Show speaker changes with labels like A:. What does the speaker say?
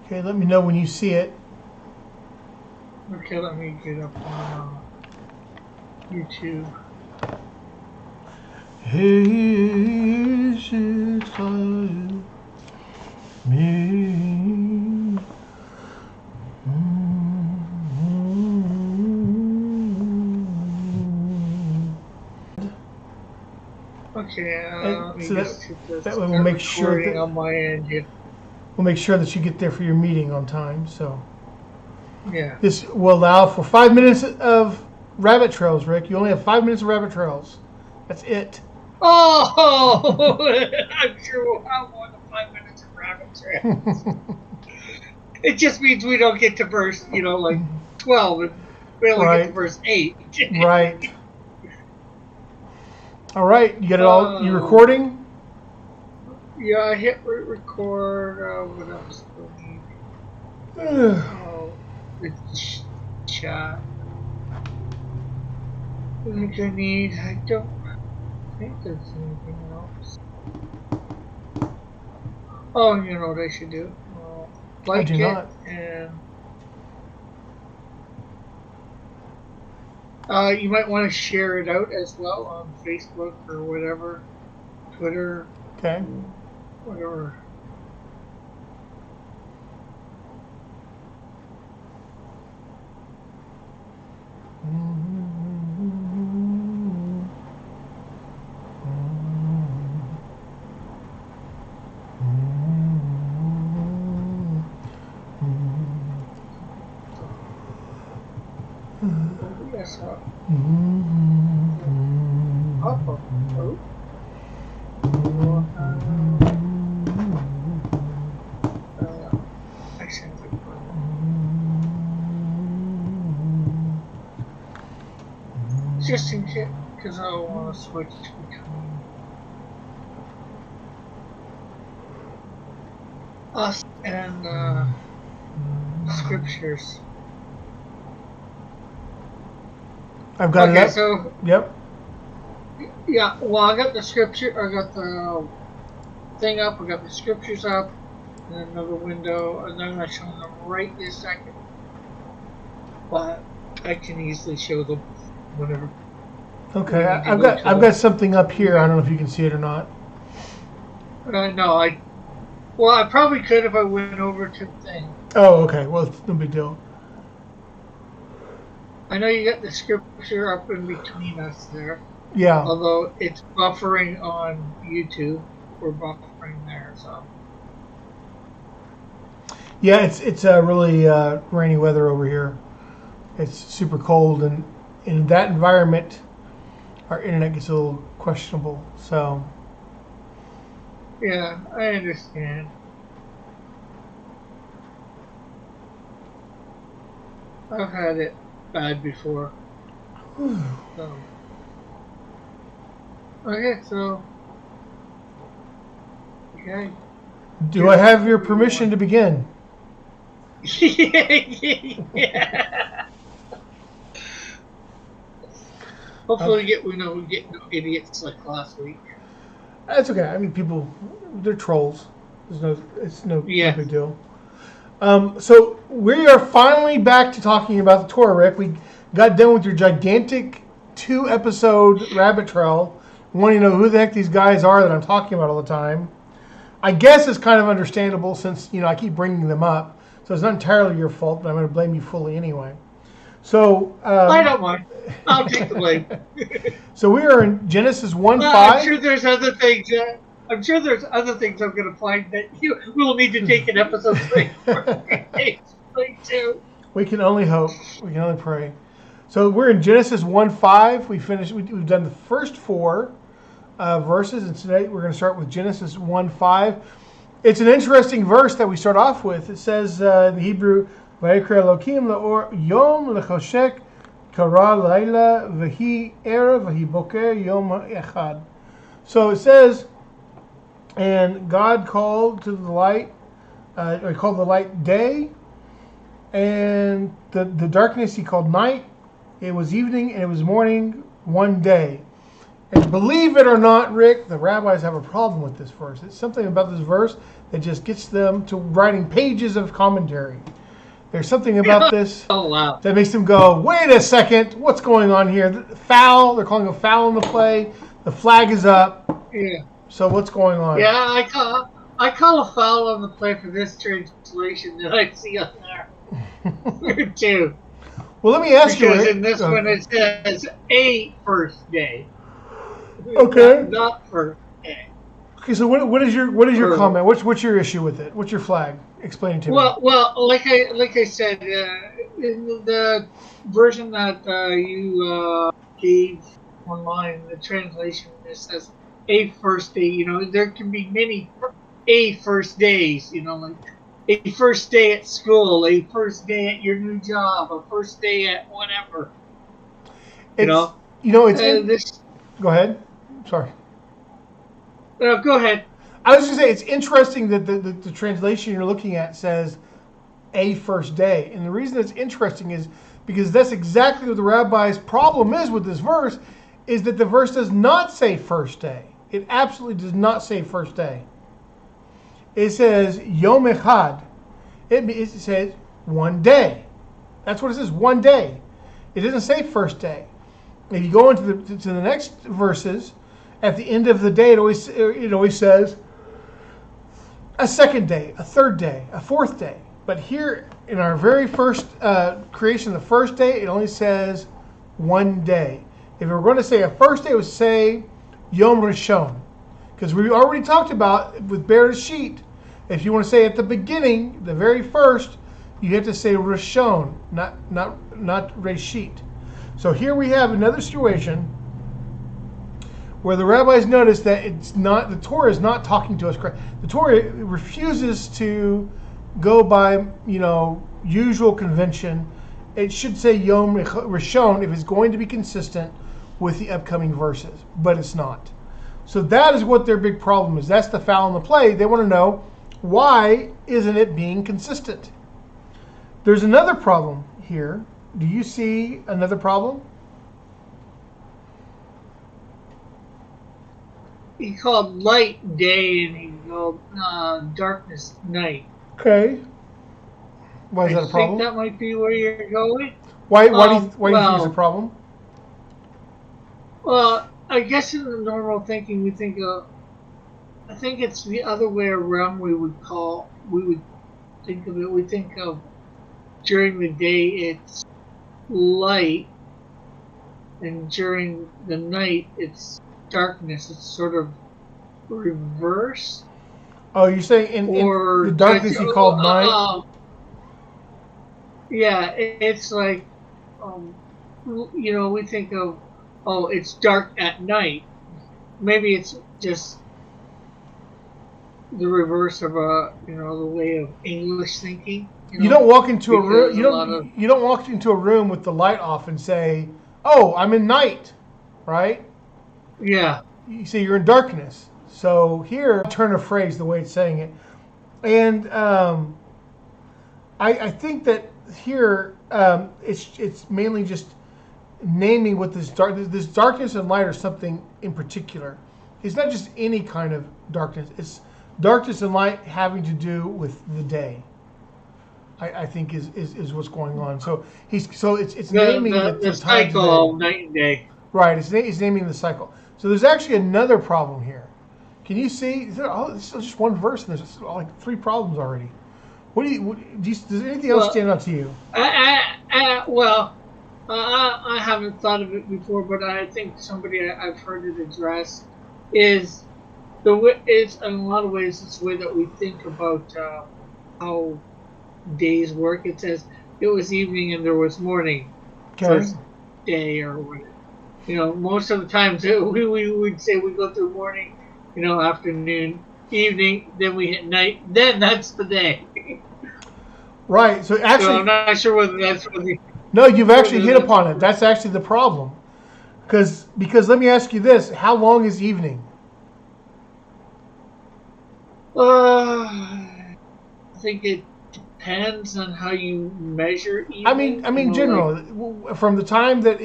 A: Okay, let me know when you see it.
B: Okay, let me get up on YouTube.
A: Me.
B: Okay, let me
A: So
B: just hit this
A: that way we'll
B: start
A: make sure
B: recording
A: that
B: on my end here.
A: you get there for your meeting on time. So
B: Yeah.
A: this will allow for 5 minutes of rabbit trails, Rick. You only have 5 minutes of rabbit trails. That's it.
B: Oh, I'm sure we'll have more than 5 minutes of rabbit trail. It just means we don't get to verse, like 12, and we only get to
A: Right.
B: verse 8.
A: Right. All right. You got it all. You
B: Oh,
A: recording?
B: yeah, I hit record. What else do I need? Oh, the chat. I think I need. I don't think there's anything else. Oh, you know what I should do?
A: I do
B: Like it,
A: not.
B: and you might want to share it out as well on Facebook or whatever, Twitter,
A: Okay.
B: whatever. Oh, yes. Oh. I sent it. Just in case, because I want to switch between us and scriptures.
A: I've got it
B: Okay,
A: up.
B: so
A: Yep.
B: yeah, well, I got the scripture, I got the thing up, I got the scriptures up, and another window, and I'm not showing them right this second, but I can easily show them whenever
A: Okay.
B: we need to
A: I've
B: go
A: got
B: to them.
A: something up here. I don't know if you can see it or not.
B: No, I probably could if I went over to the thing.
A: Oh, okay. Well, it's no big deal.
B: I know you got the scripture up in between us there,
A: Yeah.
B: although it's buffering on YouTube. We're buffering there, so.
A: Yeah. It's really rainy weather over here. It's super cold, and in that environment, our internet gets a little questionable. So.
B: Yeah, I understand. I've had it bad before. So. Okay, so. Okay.
A: Do I have your
B: What do you
A: permission
B: want?
A: to begin?
B: Yeah. Hopefully,
A: Okay.
B: we get no idiots like last week.
A: That's okay. I mean, people, they're trolls. It's no
B: Yeah.
A: big deal. So we are finally back to talking about the Torah, Rick. We got done with your gigantic 2-episode rabbit trail, wanting to know who the heck these guys are that I'm talking about all the time. I guess it's kind of understandable since I keep bringing them up, so it's not entirely your fault, but I'm going to blame you fully anyway. So,
B: I don't mind. I'll take the blame.
A: so we are in Genesis 1
B: Well, I'm
A: 5.
B: sure there's other things. I'm sure there's other things I'm going to find that you will need to take an episode break for explain too.
A: We can only hope. We can only pray. So we're in Genesis 1 5. We've done the first 4 verses, and today we're going to start with Genesis 1 5. It's an interesting verse that we start off with. It says in the Hebrew, Vayikra Elokim la'or yom lechoshek kara laila v'hi erev v'hi boker yom echad. So it says, and God called to the light, or he called the light day, and the darkness he called night. It was evening and it was morning one day. And believe it or not, Rick, the rabbis have a problem with this verse. It's something about this verse that just gets them to writing pages of commentary. There's something about this
B: Oh wow.
A: that makes them go, wait a second, what's going on here? Foul, they're calling a foul in the play. The flag is up.
B: Yeah.
A: So what's going on?
B: Yeah, I call a foul on the play for this translation that I see on there too.
A: Well, let me ask you.
B: Because in this one it says a first day.
A: Okay.
B: Not first day.
A: Okay, so what is your comment? What's your issue with it? What's your flag? Explain it to me.
B: Well, like I said, in the version that you gave online, the translation it says a first day. You know, there can be many a first days. You know, like a first day at school, a first day at your new job, a first day at whatever.
A: Go ahead. Sorry.
B: Go ahead.
A: I was going to say, it's interesting that the translation you're looking at says a first day. And the reason it's interesting is because that's exactly what the rabbi's problem is with this verse, is that the verse does not say first day. It absolutely does not say first day. It says Yom Echad. It says one day. That's what it says, one day. It doesn't say first day. If you go into the next verses, at the end of the day, it always says a second day, a third day, a fourth day. But here in our very first creation, the first day, it only says one day. If we were going to say a first day, it would say Yom Rishon. Because we already talked about with Bereshit, if you want to say at the beginning, the very first, you have to say Rishon, not Reshit. So here we have another situation where the rabbis notice that the Torah is not talking to us correct. The Torah refuses to go by, usual convention. It should say Yom Rishon if it's going to be consistent with the upcoming verses, but it's not. So that is what their big problem is. That's the foul in the play. They want to know, why isn't it being consistent? There's another problem here. Do you see another problem?
B: He called light day and he called darkness night.
A: Okay. Why is that a problem?
B: I think that might be where you're going.
A: Why do you think it's a problem?
B: Well, I guess in the normal thinking we think of, I think it's the other way around. We would think of it. We think of during the day it's light, and during the night it's darkness. It's sort of reverse.
A: Oh, you're saying in the darkness you called night?
B: Yeah, it's like, we think of, it's dark at night. Maybe it's just the reverse of the way of English thinking.
A: You don't walk into a room. You don't walk into a room with the light off and say, "Oh, I'm in night," right?
B: Yeah.
A: You say you're in darkness. So here, turn a phrase the way it's saying it, and I think that here it's mainly just naming what this darkness and light are something in particular. It's not just any kind of darkness. It's darkness and light having to do with the day. I think is what's going on. So it's naming
B: the cycle of night and day.
A: Right. It's naming the cycle. So there's actually another problem here. Can you see? It's just one verse, and there's like three problems already. Does anything else stand out to you?
B: I haven't thought of it before, but I think somebody I've heard it addressed is it's in a lot of ways it's the way that we think about how days work. It says it was evening and there was morning, first day or whatever. Most of the times we would say we go through morning, afternoon, evening, then we hit night, then that's the day.
A: Right. So actually,
B: I'm not sure whether that's really.
A: No, you've actually hit upon it. That's actually the problem. Because let me ask you this: how long is evening?
B: I think it depends on how you measure evening.
A: I mean, general, from the time that